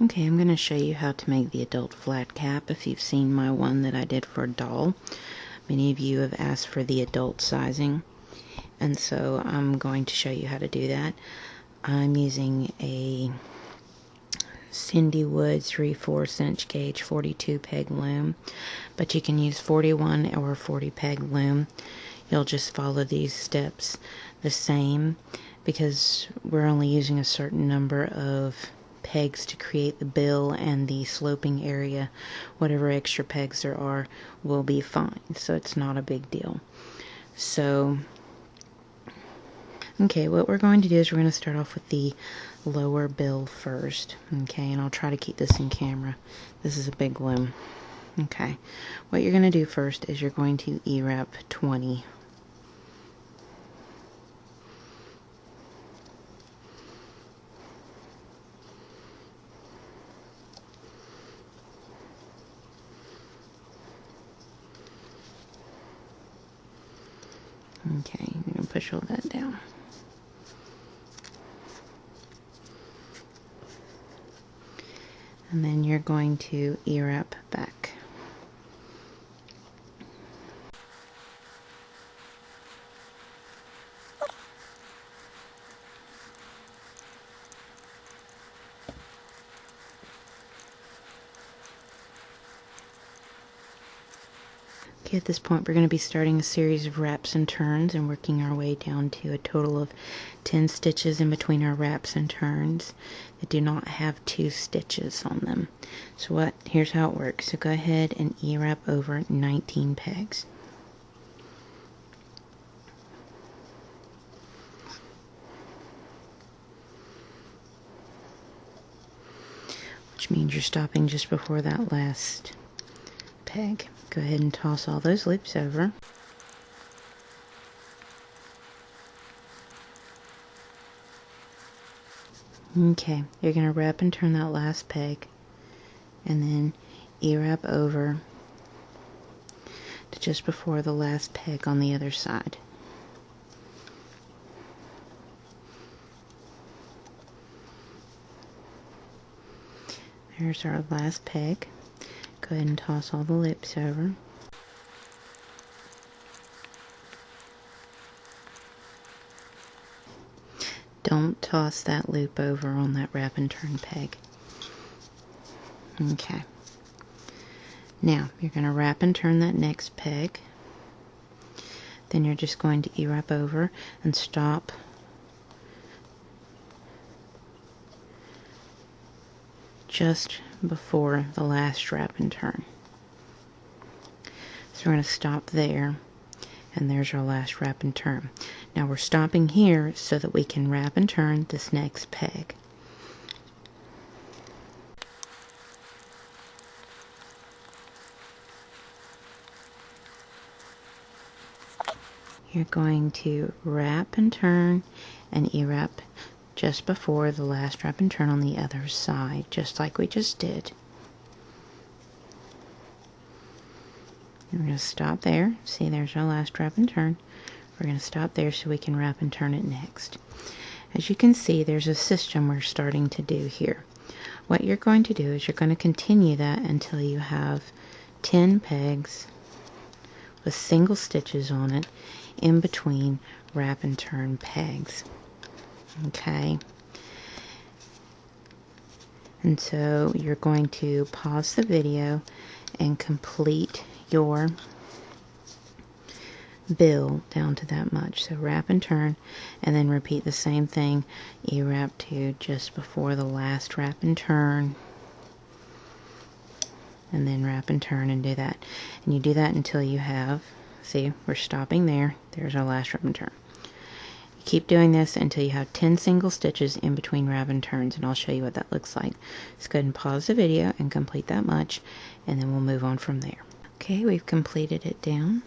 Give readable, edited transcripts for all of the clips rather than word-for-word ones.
Okay, I'm going to show you how to make the adult flat cap. If you've seen my one that I did for a doll, many of you have asked for the adult sizing, and so I'm going to show you how to do that. I'm using a Cindy Wood 3/4 inch gauge 42 peg loom, but you can use 41 or 40 peg loom. You'll just follow these steps the same because we're only using a certain number of pegs to create the bill, and the sloping area, whatever extra pegs there are, will be fine. So it's not a big deal. So, okay, what we're going to do is we're going to start off with the lower bill first. Okay, and I'll try to keep this in camera. This is a big loom. Okay, what you're going to do first is you're going to E-wrap 20. Okay, I'm going to push all that down. And then you're going to E-wrap back. Okay, at this point we're going to be starting a series of wraps and turns and working our way down to a total of 10 stitches in between our wraps and turns that do not have 2 stitches on them. So here's how it works. So go ahead and E-wrap over 19 pegs. Which means you're stopping just before that last peg. Go ahead and toss all those loops over. Okay, you're going to wrap and turn that last peg and then E-wrap over to just before the last peg on the other side. There's our last peg. Go ahead and toss all the loops over. Don't toss that loop over on that wrap and turn peg. Okay. Now, you're going to wrap and turn that next peg. Then you're just going to E-wrap over and stop just before the last wrap and turn. So we're going to stop there, and there's our last wrap and turn. Now we're stopping here so that we can wrap and turn this next peg. You're going to wrap and turn and E-wrap just before the last wrap and turn on the other side, just like we just did. And we're going to stop there. See, there's our last wrap and turn. We're going to stop there so we can wrap and turn it next. As you can see, there's a system we're starting to do here. What you're going to do is you're going to continue that until you have 10 pegs with single stitches on it in between wrap and turn pegs. Okay, and so you're going to pause the video and complete your bill down to that much. So wrap and turn, and then repeat the same thing. E-wrap to just before the last wrap and turn, and then wrap and turn, and do that. And you do that until you have, see, we're stopping there. There's our last wrap and turn. Keep doing this until you have 10 single stitches in between wrap and turns, and I'll show you what that looks like. Just go ahead and pause the video and complete that much, and then we'll move on from there. Okay, we've completed it down.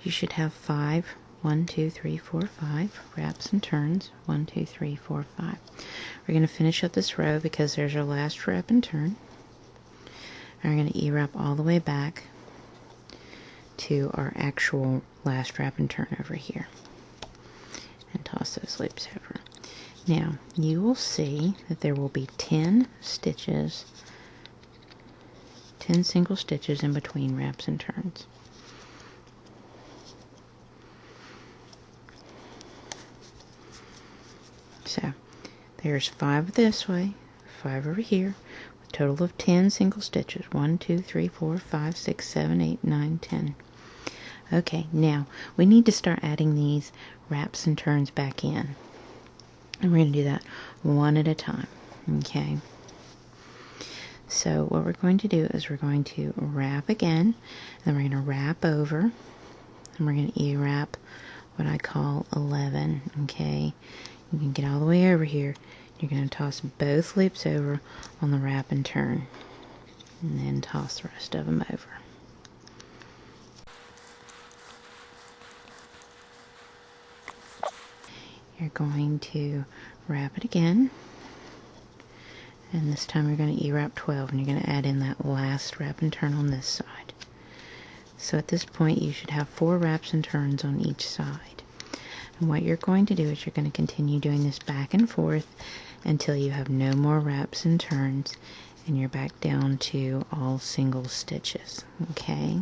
You should have 5, 1, 2, 3, 4, 5 wraps and turns. 1, 2, 3, 4, 5. We're going to finish up this row because there's our last wrap and turn. And we're going to E-wrap all the way back to our actual last wrap and turn over here, and toss those loops over. Now, you will see that there will be 10 stitches, 10 single stitches in between wraps and turns. So, there's 5 this way, 5 over here, a total of 10 single stitches. 1, 2, 3, 4, 5, 6, 7, 8, 9, 10. Okay, now we need to start adding these wraps and turns back in. And we're going to do that one at a time. Okay. So what we're going to do is we're going to wrap again, then we're going to wrap over, and we're going to E-wrap what I call 11. Okay. You can get all the way over here. You're going to toss both loops over on the wrap and turn, and then toss the rest of them over. You're going to wrap it again, and this time you're going to E-wrap 12, and you're going to add in that last wrap and turn on this side. So at this point you should have 4 wraps and turns on each side. And what you're going to do is you're going to continue doing this back and forth until you have no more wraps and turns, and you're back down to all single stitches. Okay.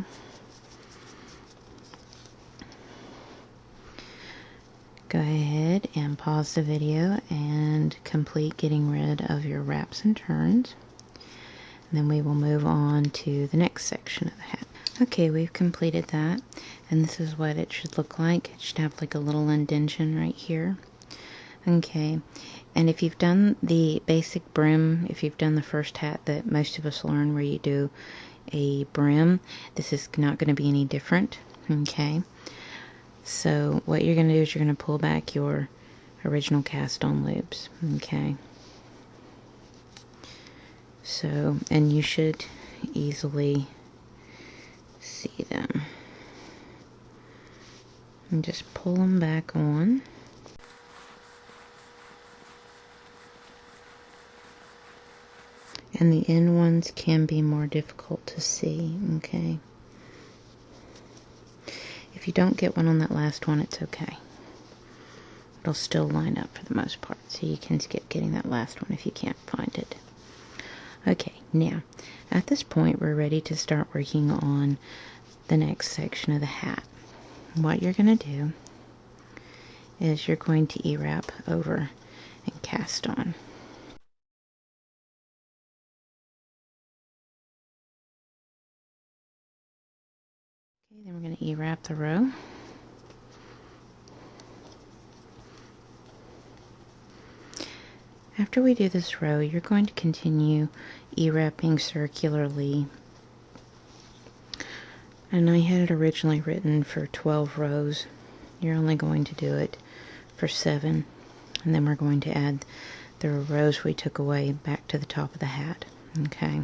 Go ahead and pause the video and complete getting rid of your wraps and turns. And then we will move on to the next section of the hat. Okay, we've completed that, and this is what it should look like. It should have like a little indentation right here. Okay, and if you've done the basic brim, if you've done the first hat that most of us learn where you do a brim, this is not going to be any different. Okay. So what you're going to do is you're going to pull back your original cast on loops. Okay. So, and you should easily see them. And just pull them back on. And the end ones can be more difficult to see. Okay. If you don't get one on that last one, it's okay. It'll still line up for the most part, so you can skip getting that last one if you can't find it. Okay, now, at this point, we're ready to start working on the next section of the hat. What you're going to do is you're going to E-wrap over and cast on. Okay, then we're going to E-wrap the row. After we do this row, you're going to continue E-wrapping circularly. And I had it originally written for 12 rows. You're only going to do it for 7. And then we're going to add the rows we took away back to the top of the hat. Okay.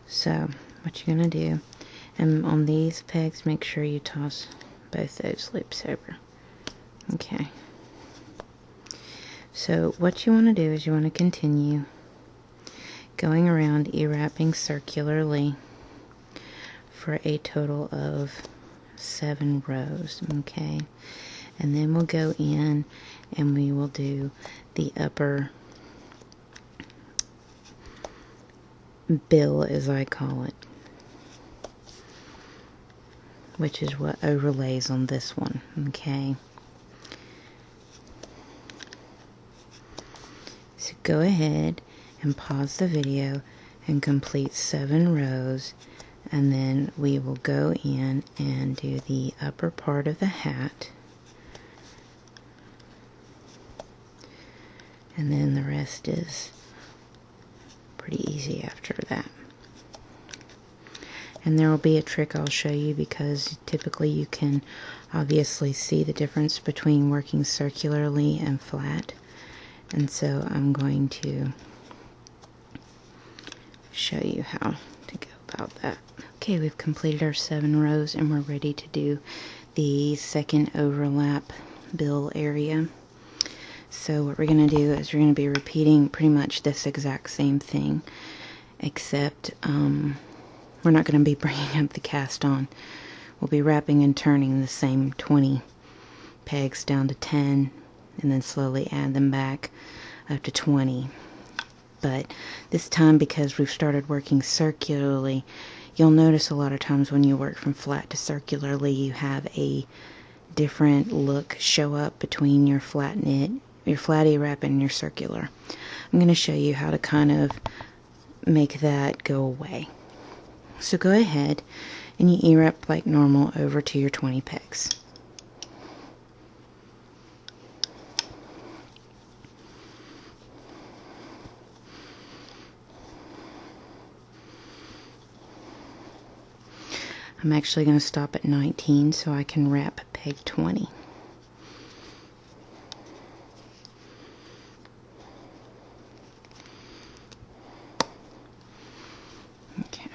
So, what you're going to do, and on these pegs, make sure you toss both those loops over. Okay. So, what you want to do is you want to continue going around E-wrapping circularly for a total of 7 rows. Okay. And then we'll go in and we will do the upper bill, as I call it, which is what overlays on this one. Okay, so go ahead and pause the video and complete 7 rows, and then we will go in and do the upper part of the hat, and then the rest is pretty easy after that. And there will be a trick I'll show you, because typically you can obviously see the difference between working circularly and flat, and so I'm going to show you how to go about that. Okay, we've completed our 7 rows and we're ready to do the second overlap bill area. So what we're going to do is we're going to be repeating pretty much this exact same thing, except we're not going to be bringing up the cast on. We'll be wrapping and turning the same 20 pegs down to 10, and then slowly add them back up to 20. But this time, because we've started working circularly, you'll notice a lot of times when you work from flat to circularly, you have a different look show up between your flat knit, your flat E-wrap, and your circular. I'm going to show you how to kind of make that go away. So go ahead and you E-wrap like normal over to your 20 pegs. I'm actually going to stop at 19 so I can wrap peg 20. Okay.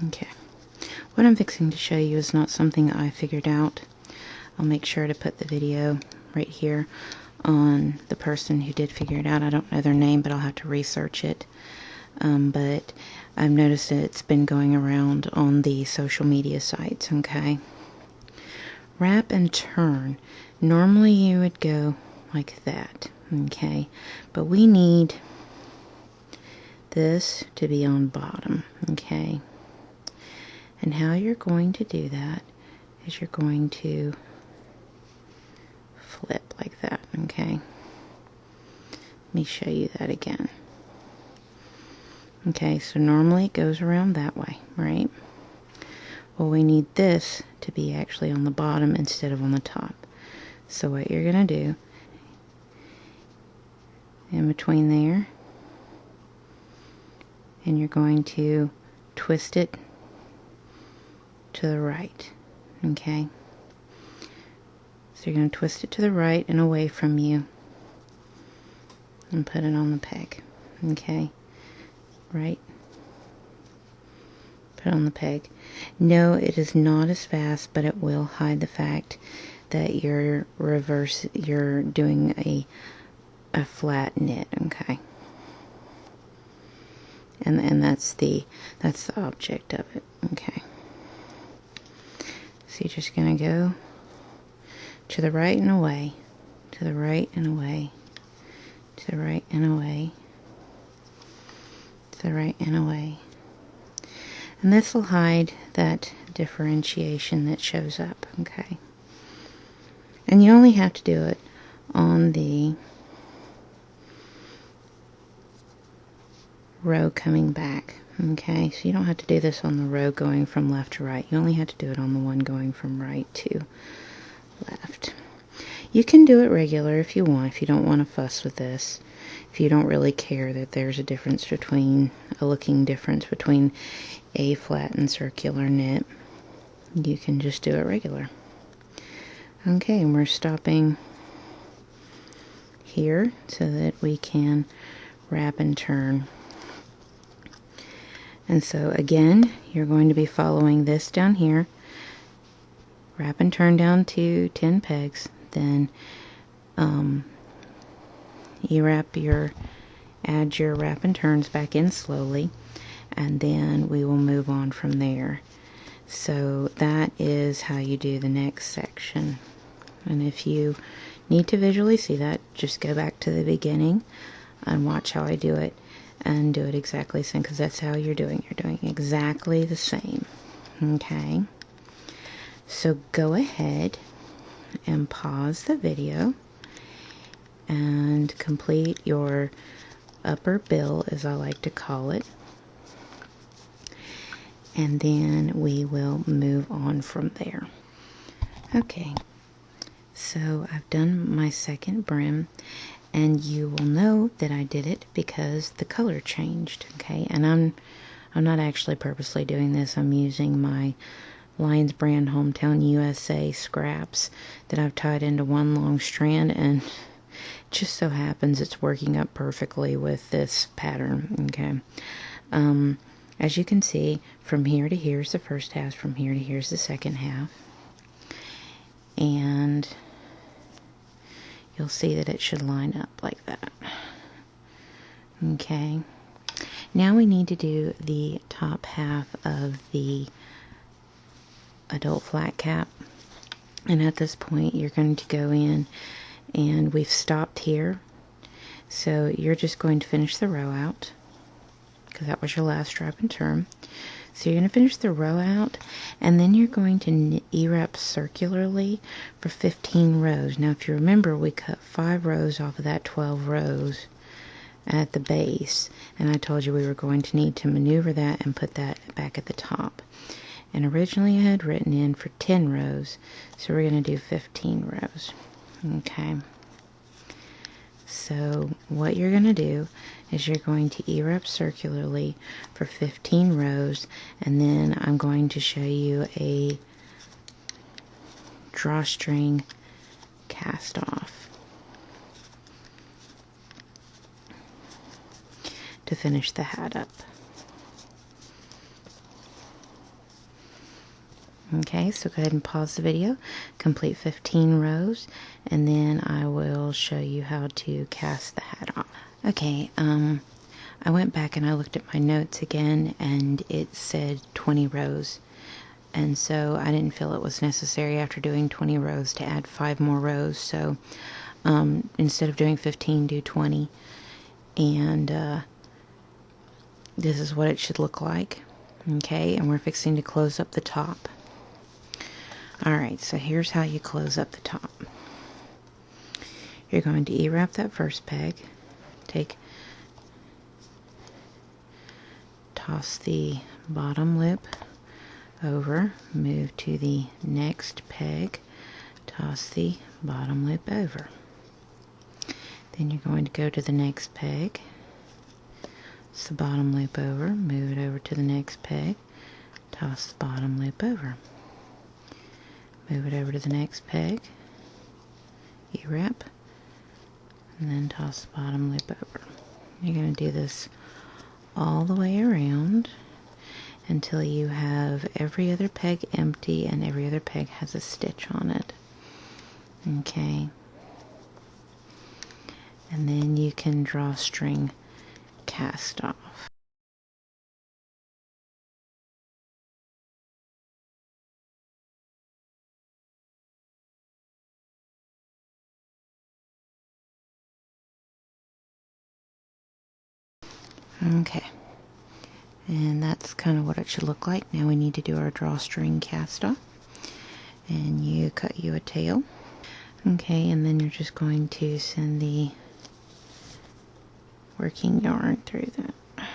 Okay. What I'm fixing to show you is not something I figured out. I'll make sure to put the video right here on the person who did figure it out. I don't know their name, but I'll have to research it. But I've noticed that it's been going around on the social media sites, okay? Wrap and turn. Normally you would go like that, okay? But we need this to be on bottom, okay? And how you're going to do that is you're going to flip like that, okay? Let me show you that again. Okay, so normally it goes around that way, right? Well, we need this to be actually on the bottom instead of on the top. So what you're going to do, in between there, and you're going to twist it to the right, okay? So you're going to twist it to the right and away from you and put it on the peg, okay? Right? Put it on the peg. No, it is not as fast, but it will hide the fact that you're doing a flat knit, okay? And that's the object of it, okay? So you're just going to go to the right and away, to the right and away, to the right and away, to the right and away. And this will hide that differentiation that shows up, okay? And you only have to do it on the row coming back, okay? So you don't have to do this on the row going from left to right. You only have to do it on the one going from right to left. You can do it regular if you want, if you don't want to fuss with this. If you don't really care that there's a difference between, a looking difference between a flat and circular knit, you can just do it regular. Okay, and we're stopping here so that we can wrap and turn. And so again, you're going to be following this down here. Wrap and turn down to 10 pegs, then add your wrap and turns back in slowly, and then we will move on from there. So that is how you do the next section. And if you need to visually see that, just go back to the beginning and watch how I do it, and do it exactly the same, because that's how you're doing. You're doing exactly the same, okay? So go ahead and pause the video and complete your upper bill, as I like to call it, and then we will move on from there. Okay, so I've done my second brim, and you will know that I did it because the color changed, okay? And I'm not actually purposely doing this. I'm using my Lions brand Hometown USA scraps that I've tied into one long strand, and just so happens it's working up perfectly with this pattern, okay? as you can see, from here to here is the first half, from here to here is the second half. And you'll see that it should line up like that. Okay. Now we need to do the top half of the adult flat cap. And at this point, you're going to go in, and we've stopped here. So you're just going to finish the row out, because that was your last strap and turn. So you're going to finish the row out, and then you're going to E-wrap circularly for 15 rows. Now if you remember, we cut 5 rows off of that 12 rows at the base, and I told you we were going to need to maneuver that and put that back at the top. And originally I had written in for 10 rows, so we're going to do 15 rows. Okay. So what you're going to do is you're going to E-wrap circularly for 15 rows, and then I'm going to show you a drawstring cast off to finish the hat up. Okay, so go ahead and pause the video, complete 15 rows, and then I will show you how to cast the hat off. Okay, I went back and I looked at my notes again, and it said 20 rows. And so I didn't feel it was necessary after doing 20 rows to add 5 more rows. So instead of doing 15, do 20. And this is what it should look like. Okay, and we're fixing to close up the top. Alright, so here's how you close up the top. You're going to E-wrap that first peg, toss the bottom loop over, move to the next peg, toss the bottom loop over. Then you're going to go to the next peg, toss the bottom loop over, move it over to the next peg, toss the bottom loop over. Move it over to the next peg, E-wrap, and then toss the bottom loop over. You're going to do this all the way around until you have every other peg empty and every other peg has a stitch on it. Okay. And then you can drawstring cast off. Okay, and that's kind of what it should look like. Now we need to do our drawstring cast off, and you cut you a tail. Okay, and then you're just going to send the working yarn through that,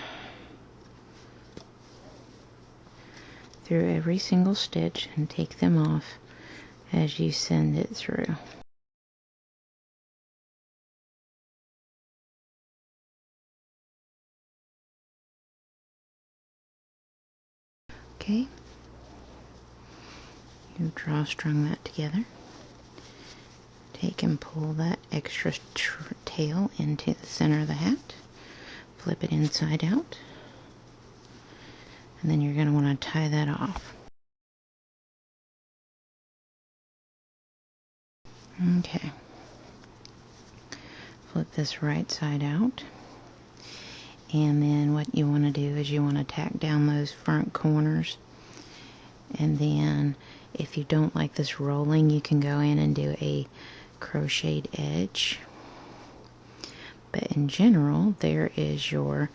through every single stitch, and take them off as you send it through. Okay, you drawstring that together. Take and pull that extra tail into the center of the hat. Flip it inside out. And then you're going to want to tie that off. Okay. Flip this right side out. And then what you want to do is you want to tack down those front corners. And then if you don't like this rolling, you can go in and do a crocheted edge. But in general, there is your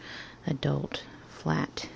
adult flat